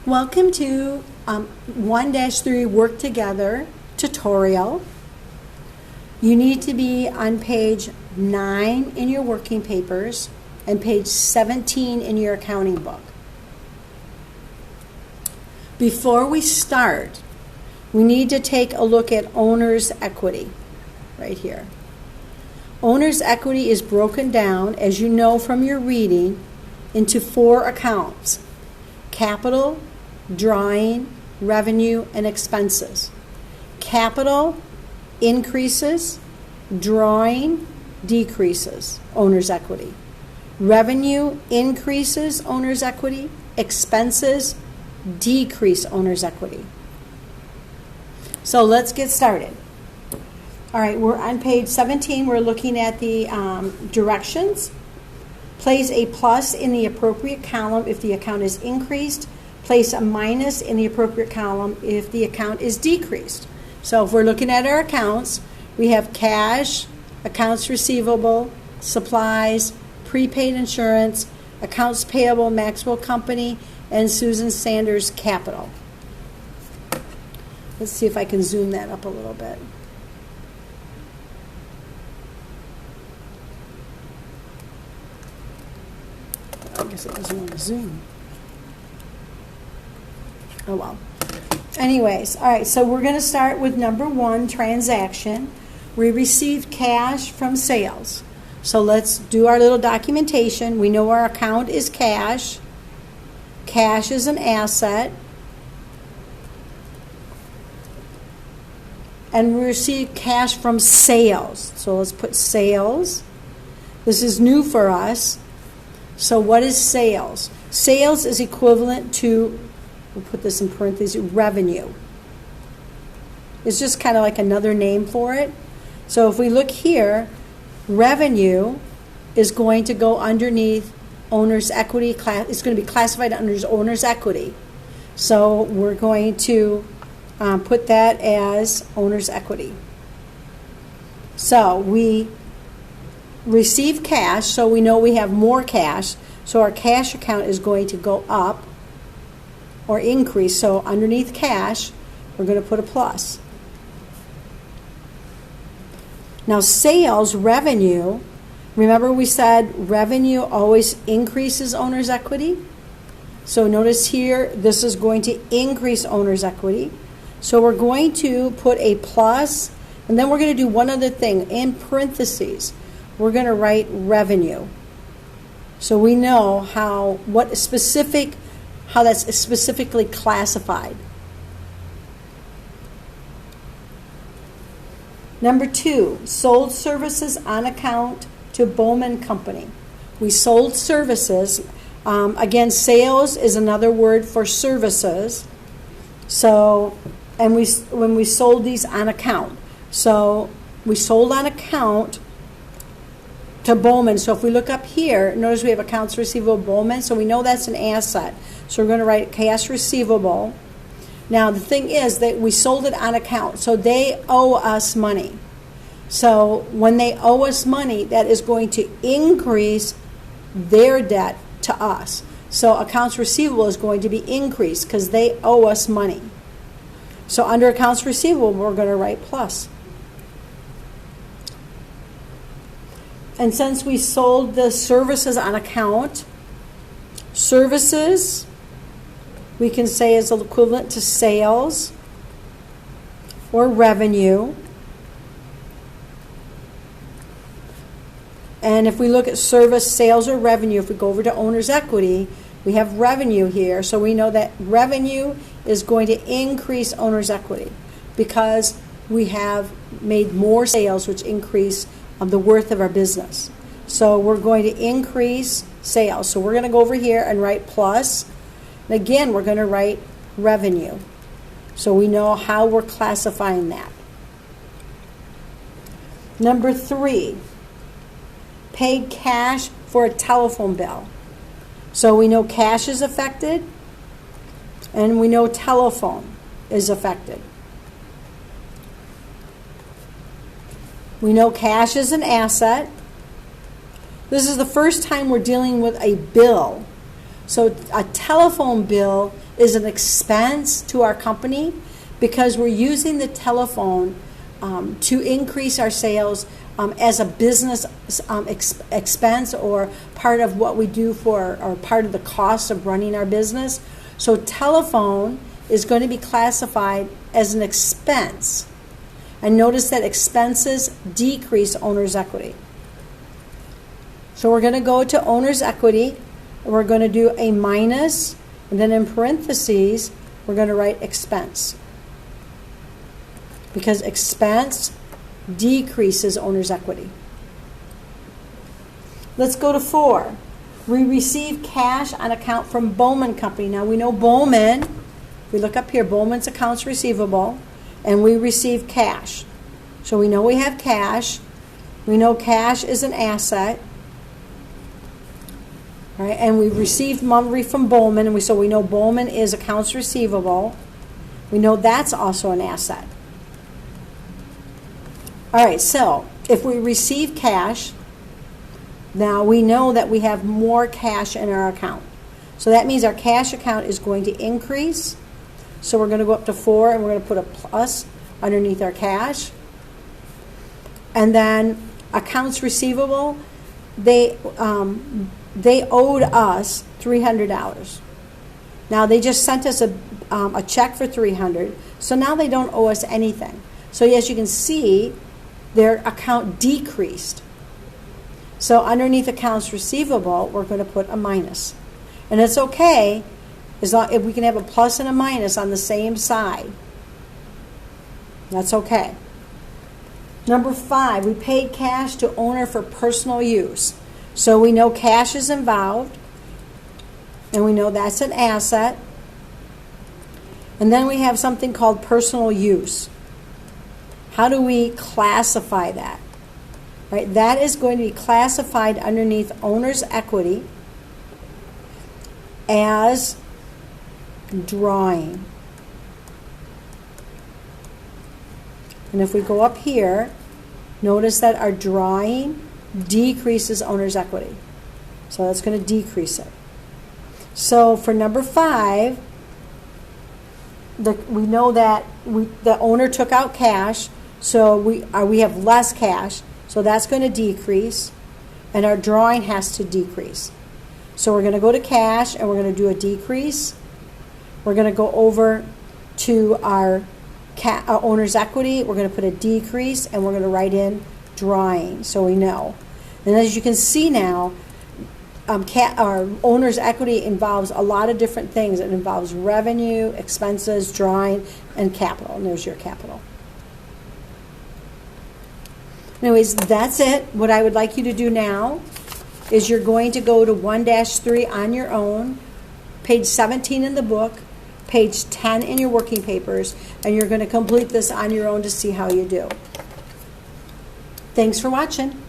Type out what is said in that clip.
Welcome to 1-3 Work Together tutorial. You need to be on page 9 in your working papers and page 17 in your accounting book. Before we start, we need to take a look at owner's equity right here. Owner's equity is broken down, as you know from your reading, into 4 accounts: capital, drawing, revenue, and expenses. Capital increases, drawing decreases owner's equity. Revenue increases owner's equity, expenses decrease owner's equity. So let's get started. All right, we're on page 17. We're looking at the directions. Place a plus in the appropriate column if the account is increased. Place a minus in the appropriate column if the account is decreased. So if we're looking at our accounts, we have cash, accounts receivable, supplies, prepaid insurance, accounts payable, Maxwell Company, and Susan Sanders Capital. Let's see if I can zoom that up a little bit. I guess it doesn't want to zoom. Oh well. Anyways, all right, so we're going to start with number 1, transaction. We received cash from sales. So let's do our little documentation. We know our account is cash. Cash is an asset. And we received cash from sales. So let's put sales. This is new for us. So what is sales? Sales is equivalent to, we'll put this in parentheses, revenue. It's just kind of like another name for it. So if we look here, revenue is going to go underneath owner's equity. It's going to be classified under owner's equity. So we're going to put that as owner's equity. So we receive cash, so we know we have more cash. So our cash account is going to go up or increase. So underneath cash, we're going to put a plus. Now sales revenue, remember we said revenue always increases owner's equity? So notice here, this is going to increase owner's equity. So we're going to put a plus, and then we're going to do one other thing. In parentheses, we're going to write revenue. So we know how that's specifically classified. Number 2, sold services on account to Bowman Company. We sold services. Again, sales is another word for services. So, and when we sold these on account. So we sold on account to Bowman. So if we look up here, notice we have accounts receivable Bowman. So we know that's an asset. So we're going to write cash receivable. Now the thing is that we sold it on account. So they owe us money. So when they owe us money, that is going to increase their debt to us. So accounts receivable is going to be increased because they owe us money. So under accounts receivable, we're going to write plus. And since we sold the services on account, services we can say is equivalent to sales or revenue. And if we look at service, sales, or revenue, if we go over to owner's equity, we have revenue here. So we know that revenue is going to increase owner's equity because we have made more sales, which increase the worth of our business. So we're going to increase sales. So we're going to go over here and write plus. And again, we're going to write revenue. So we know how we're classifying that. Number 3, paid cash for a telephone bill. So we know cash is affected, and we know telephone is affected. We know cash is an asset. This is the first time we're dealing with a bill. So a telephone bill is an expense to our company because we're using the telephone to increase our sales as a business expense or part of what we do or part of the cost of running our business. So telephone is going to be classified as an expense. And notice that expenses decrease owner's equity. So we're going to go to owner's equity. We're going to do a minus, and then in parentheses, we're going to write expense. Because expense decreases owner's equity. Let's go to 4. We receive cash on account from Bowman Company. Now we know Bowman, if we look up here, Bowman's accounts receivable, and we receive cash. So we know we have cash. We know cash is an asset. Right, and we received money from Bowman, and so we know Bowman is accounts receivable. We know that's also an asset. All right, so if we receive cash, now we know that we have more cash in our account. So that means our cash account is going to increase. So we're going to go up to 4, and we're going to put a plus underneath our cash. And then accounts receivable, they owed us $300. Now they just sent us a check for $300, so now they don't owe us anything. So as you can see, their account decreased. So underneath accounts receivable, we're going to put a minus, and it's okay as long if we can have a plus and a minus on the same side. That's okay. Number 5, we paid cash to owner for personal use. So we know cash is involved, and we know that's an asset. And then we have something called personal use. How do we classify that? Right, that is going to be classified underneath owner's equity as drawing. And if we go up here, notice that our drawing decreases owner's equity. So that's going to decrease it. So for number 5, we know that the owner took out cash, so we have less cash, so that's going to decrease, and our drawing has to decrease. So we're going to go to cash, and we're going to do a decrease. We're going to go over to our owner's equity. We're going to put a decrease, and we're going to write in drawing, so we know. And as you can see now, our owner's equity involves a lot of different things. It involves revenue, expenses, drawing, and capital. And there's your capital. Anyways, that's it. What I would like you to do now is you're going to go to 1-3 on your own, page 17 in the book, page 10 in your working papers, and you're going to complete this on your own to see how you do. Thanks for watching.